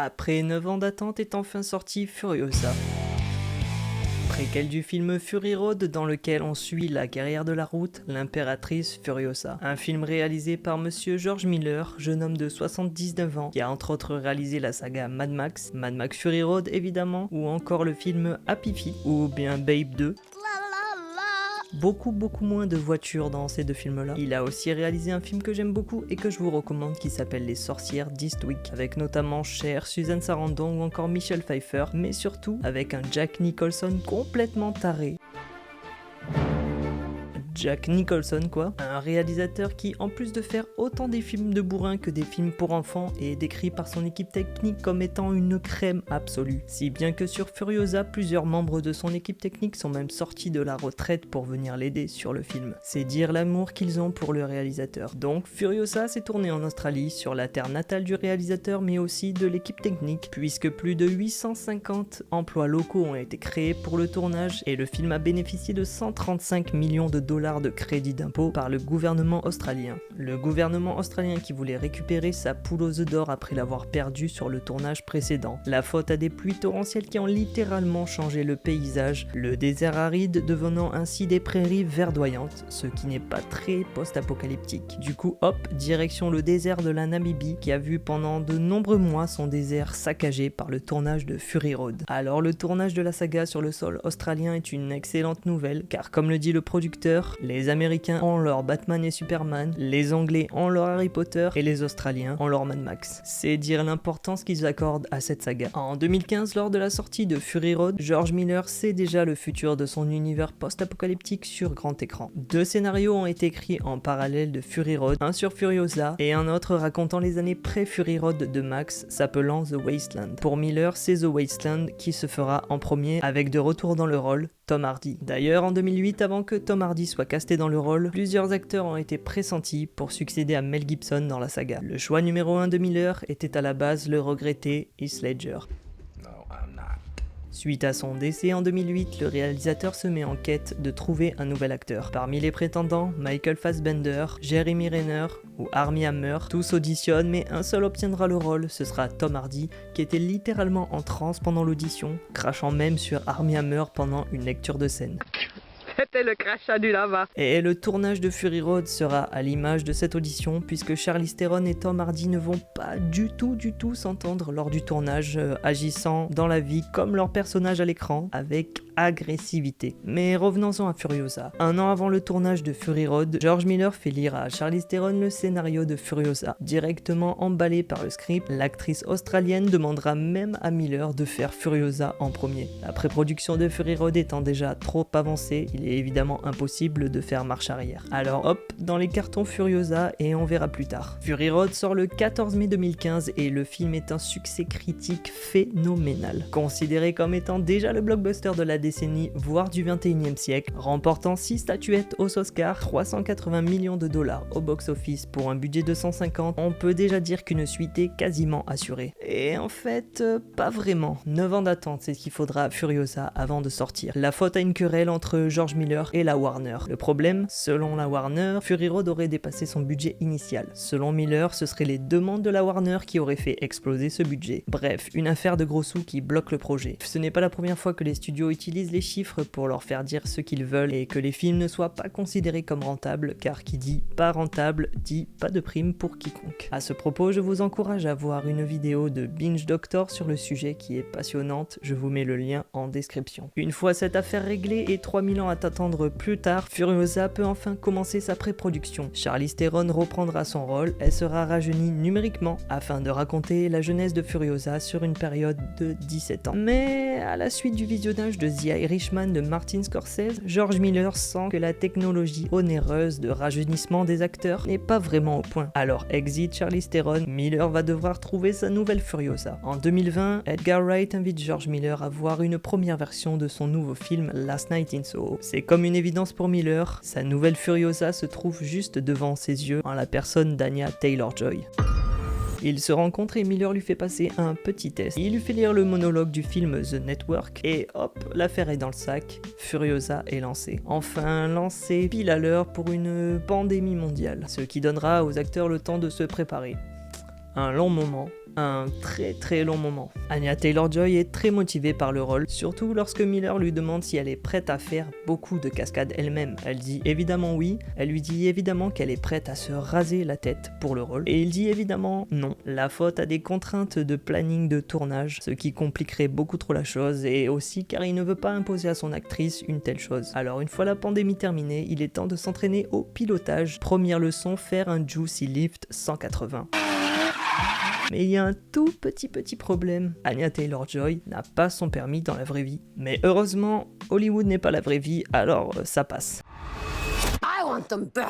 Après 9 ans d'attente est enfin sorti Furiosa. Préquel du film Fury Road dans lequel on suit la guerrière de la route, l'impératrice Furiosa. Un film réalisé par monsieur George Miller, jeune homme de 79 ans, qui a entre autres réalisé la saga Mad Max Fury Road évidemment, ou encore le film Happy Feet, ou bien Babe 2. Beaucoup moins de voitures dans ces deux films-là. Il a aussi réalisé un film que j'aime beaucoup et que je vous recommande qui s'appelle Les Sorcières d'Eastwick, avec notamment Cher, Susan Sarandon ou encore Michelle Pfeiffer, mais surtout avec un Jack Nicholson complètement taré. Jack Nicholson quoi, un réalisateur qui en plus de faire autant des films de bourrin que des films pour enfants est décrit par son équipe technique comme étant une crème absolue. Si bien que sur Furiosa, plusieurs membres de son équipe technique sont même sortis de la retraite pour venir l'aider sur le film. C'est dire l'amour qu'ils ont pour le réalisateur. Donc Furiosa s'est tourné en Australie, sur la terre natale du réalisateur mais aussi de l'équipe technique, puisque plus de 850 emplois locaux ont été créés pour le tournage et le film a bénéficié de 135 millions de dollars de crédit d'impôt par le gouvernement australien. Le gouvernement australien qui voulait récupérer sa poule aux œufs d'or après l'avoir perdue sur le tournage précédent. La faute à des pluies torrentielles qui ont littéralement changé le paysage, le désert aride devenant ainsi des prairies verdoyantes, ce qui n'est pas très post-apocalyptique. Du coup, hop, direction le désert de la Namibie qui a vu pendant de nombreux mois son désert saccagé par le tournage de Fury Road. Alors le tournage de la saga sur le sol australien est une excellente nouvelle, car comme le dit le producteur, les Américains ont leur Batman et Superman, les Anglais ont leur Harry Potter et les Australiens ont leur Mad Max. C'est dire l'importance qu'ils accordent à cette saga. En 2015, lors de la sortie de Fury Road, George Miller sait déjà le futur de son univers post-apocalyptique sur grand écran. 2 scénarios ont été écrits en parallèle de Fury Road, un sur Furiosa et un autre racontant les années pré-Fury Road de Max, s'appelant The Wasteland. Pour Miller, c'est The Wasteland qui se fera en premier, avec de retour dans le rôle Tom Hardy. D'ailleurs, en 2008, avant que Tom Hardy soit casté dans le rôle, plusieurs acteurs ont été pressentis pour succéder à Mel Gibson dans la saga. Le choix numéro 1 de Miller était à la base le regretté Heath Ledger. Suite à son décès en 2008, le réalisateur se met en quête de trouver un nouvel acteur. Parmi les prétendants, Michael Fassbender, Jeremy Renner ou Armie Hammer, tous auditionnent mais un seul obtiendra le rôle, ce sera Tom Hardy, qui était littéralement en transe pendant l'audition, crachant même sur Armie Hammer pendant une lecture de scène. C'était le crachat du lava. Et le tournage de Fury Road sera à l'image de cette audition, puisque Charlize Theron et Tom Hardy ne vont pas du tout s'entendre lors du tournage, agissant dans la vie comme leur personnage à l'écran, avec agressivité. Mais revenons-en à Furiosa. Un an avant le tournage de Fury Road, George Miller fait lire à Charlize Theron le scénario de Furiosa. Directement emballé par le script, l'actrice australienne demandera même à Miller de faire Furiosa en premier. La pré-production de Fury Road étant déjà trop avancée, il est évidemment impossible de faire marche arrière. Alors hop, dans les cartons Furiosa et on verra plus tard. Fury Road sort le 14 mai 2015 et le film est un succès critique phénoménal. Considéré comme étant déjà le blockbuster de la décennie, voire du 21e siècle, remportant 6 statuettes aux Oscars, 380 millions de dollars au box-office pour un budget de 150, on peut déjà dire qu'une suite est quasiment assurée. Et en fait, pas vraiment. 9 ans d'attente, c'est ce qu'il faudra à Furiosa avant de sortir. La faute à une querelle entre George Miller et la Warner. Le problème, selon la Warner, Fury Road aurait dépassé son budget initial. Selon Miller, ce seraient les demandes de la Warner qui auraient fait exploser ce budget. Bref, une affaire de gros sous qui bloque le projet. Ce n'est pas la première fois que les studios utilisent les chiffres pour leur faire dire ce qu'ils veulent et que les films ne soient pas considérés comme rentables, car qui dit pas rentable dit pas de prime pour quiconque. À ce propos, je vous encourage à voir une vidéo de Binge Doctor sur le sujet qui est passionnante, je vous mets le lien en description. Une fois cette affaire réglée et 3000 ans à attendre plus tard, Furiosa peut enfin commencer sa pré-production. Charlize Theron reprendra son rôle, elle sera rajeunie numériquement afin de raconter la jeunesse de Furiosa sur une période de 17 ans. Mais à la suite du visionnage de The Irishman de Martin Scorsese, George Miller sent que la technologie onéreuse de rajeunissement des acteurs n'est pas vraiment au point. Alors exit Charlize Theron, Miller va devoir trouver sa nouvelle Furiosa. En 2020, Edgar Wright invite George Miller à voir une première version de son nouveau film Last Night in Soho. C'est comme une évidence pour Miller, sa nouvelle Furiosa se trouve juste devant ses yeux en la personne d'Anya Taylor-Joy. Ils se rencontrent et Miller lui fait passer un petit test. Il lui fait lire le monologue du film The Network et hop, l'affaire est dans le sac, Furiosa est lancé. Enfin lancé pile à l'heure pour une pandémie mondiale, ce qui donnera aux acteurs le temps de se préparer. Un long moment, un très long moment. Anya Taylor-Joy est très motivée par le rôle, surtout lorsque Miller lui demande si elle est prête à faire beaucoup de cascades elle-même. Elle dit évidemment oui, elle lui dit évidemment qu'elle est prête à se raser la tête pour le rôle, et il dit évidemment non. La faute a des contraintes de planning de tournage, ce qui compliquerait beaucoup trop la chose, et aussi car il ne veut pas imposer à son actrice une telle chose. Alors une fois la pandémie terminée, il est temps de s'entraîner au pilotage. Première leçon, faire un Juicy Lift 180. Mais il y a un tout petit problème. Anya Taylor-Joy n'a pas son permis dans la vraie vie. Mais heureusement, Hollywood n'est pas la vraie vie, alors ça passe. I want them back.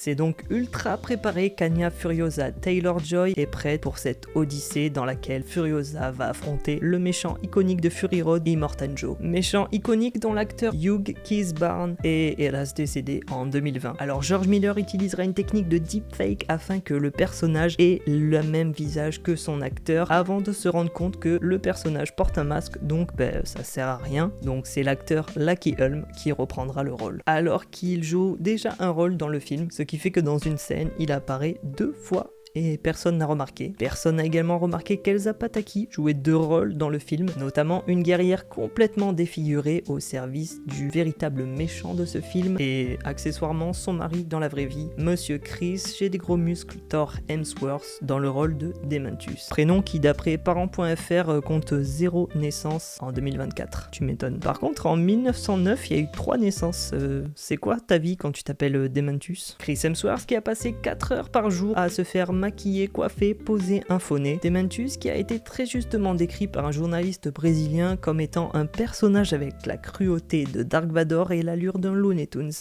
C'est donc ultra préparé qu'Anya Furiosa Taylor-Joy est prête pour cette odyssée dans laquelle Furiosa va affronter le méchant iconique de Fury Road, Immortan Joe. Méchant iconique dont l'acteur Hugh Keays-Barnes est hélas décédé en 2020. Alors George Miller utilisera une technique de deepfake afin que le personnage ait le même visage que son acteur avant de se rendre compte que le personnage porte un masque, donc ça sert à rien. Donc c'est l'acteur Lucky Ulm qui reprendra le rôle. Alors qu'il joue déjà un rôle dans le film, ce qui fait que dans une scène, il apparaît 2 fois et personne n'a remarqué. Personne n'a également remarqué qu'Elsa Pataky jouait 2 rôles dans le film, notamment une guerrière complètement défigurée au service du véritable méchant de ce film, et accessoirement son mari dans la vraie vie, Monsieur Chris, j'ai des gros muscles, Thor Hemsworth, dans le rôle de Dementus. Prénom qui d'après parents.fr compte 0 naissance en 2024. Tu m'étonnes. Par contre, en 1909, il y a eu 3 naissances. C'est quoi ta vie quand tu t'appelles Dementus? Chris Hemsworth qui a passé 4 heures par jour à se faire maquillé, coiffé, posé, un faux nez. Dementus qui a été très justement décrit par un journaliste brésilien comme étant un personnage avec la cruauté de Dark Vador et l'allure d'un Looney Tunes.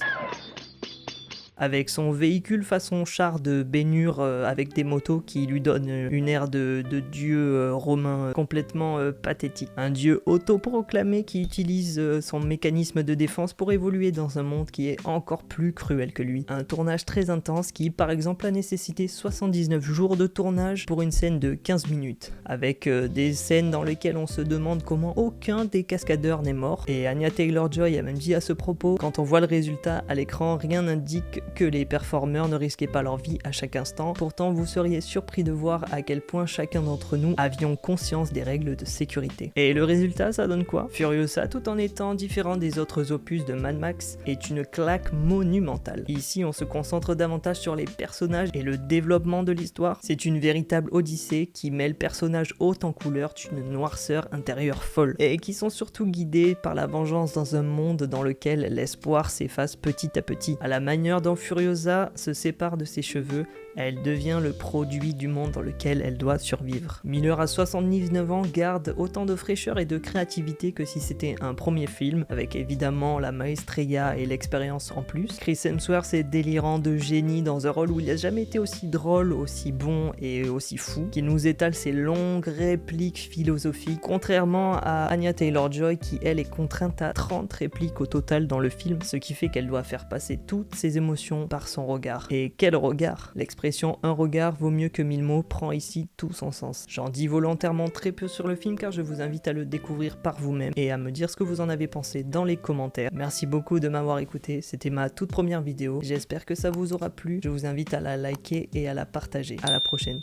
Avec son véhicule façon char de Bénur avec des motos qui lui donnent une aire de dieu romain complètement pathétique. Un dieu autoproclamé qui utilise son mécanisme de défense pour évoluer dans un monde qui est encore plus cruel que lui. Un tournage très intense qui par exemple a nécessité 79 jours de tournage pour une scène de 15 minutes. Avec des scènes dans lesquelles on se demande comment aucun des cascadeurs n'est mort. Et Anya Taylor-Joy a même dit à ce propos, quand on voit le résultat à l'écran, rien n'indique que les performeurs ne risquaient pas leur vie à chaque instant. Pourtant, vous seriez surpris de voir à quel point chacun d'entre nous avions conscience des règles de sécurité. Et le résultat, ça donne quoi? Furiosa, tout en étant différent des autres opus de Mad Max, est une claque monumentale. Ici, on se concentre davantage sur les personnages et le développement de l'histoire. C'est une véritable odyssée qui mêle personnages hauts en couleur d'une noirceur intérieure folle, et qui sont surtout guidés par la vengeance dans un monde dans lequel l'espoir s'efface petit à petit. À la manière dont Furiosa se sépare de ses cheveux, elle devient le produit du monde dans lequel elle doit survivre. Miller à 79 ans garde autant de fraîcheur et de créativité que si c'était un premier film, avec évidemment la maestria et l'expérience en plus. Chris Hemsworth est délirant de génie dans un rôle où il n'a jamais été aussi drôle, aussi bon et aussi fou, qui nous étale ses longues répliques philosophiques, contrairement à Anya Taylor-Joy qui elle est contrainte à 30 répliques au total dans le film, ce qui fait qu'elle doit faire passer toutes ses émotions par son regard. Et quel regard! L'expression « un regard vaut mieux que 1000 mots » prend ici tout son sens. J'en dis volontairement très peu sur le film car je vous invite à le découvrir par vous-même et à me dire ce que vous en avez pensé dans les commentaires. Merci beaucoup de m'avoir écouté, c'était ma toute première vidéo. J'espère que ça vous aura plu, je vous invite à la liker et à la partager. À la prochaine.